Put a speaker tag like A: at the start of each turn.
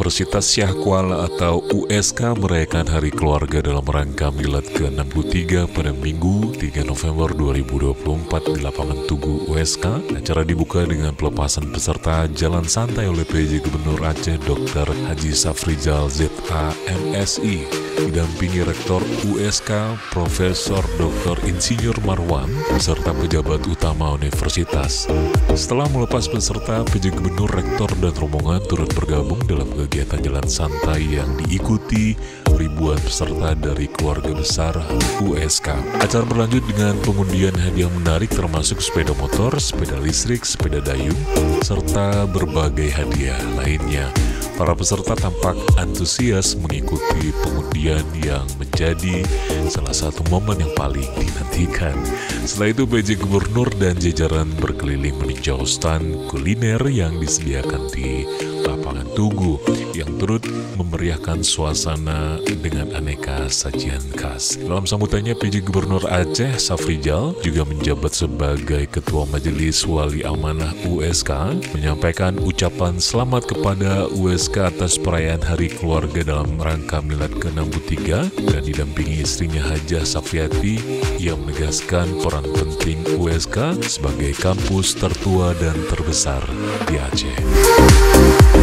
A: Universitas Syahkuala atau USK merayakan Hari Keluarga dalam rangka Milad ke-63 pada Minggu 3 November 2024 di lapangan Tugu USK. Acara dibuka dengan pelepasan peserta jalan santai oleh PJ Gubernur Aceh Dr. Haji Safrizal ZA MSI, didampingi Rektor USK Profesor Dr. Insinyur Marwan beserta pejabat utama universitas. Setelah melepas peserta, PJ Gubernur, Rektor, dan rombongan turut bergabung dalam kegiatan jalan santai yang diikuti ribuan peserta dari keluarga besar USK. Acara berlanjut dengan pengundian hadiah menarik termasuk sepeda motor, sepeda listrik, sepeda dayung, serta berbagai hadiah lainnya. Para peserta tampak antusias mengikuti pengundian yang menjadi salah satu momen yang paling dinantikan. Setelah itu PJ Gubernur dan jajaran berkeliling meninjau stand kuliner yang disediakan di lapangan Tugu yang turut memeriahkan suasana dengan aneka sajian khas. Dalam sambutannya, PJ Gubernur Aceh Safrizal juga menjabat sebagai Ketua Majelis Wali Amanah USK, menyampaikan ucapan selamat kepada USK atas perayaan Hari Keluarga dalam rangka Milad ke-63 dan didampingi istrinya Hajah Safiati yang menegaskan peran penting USK sebagai kampus tertua dan terbesar di Aceh.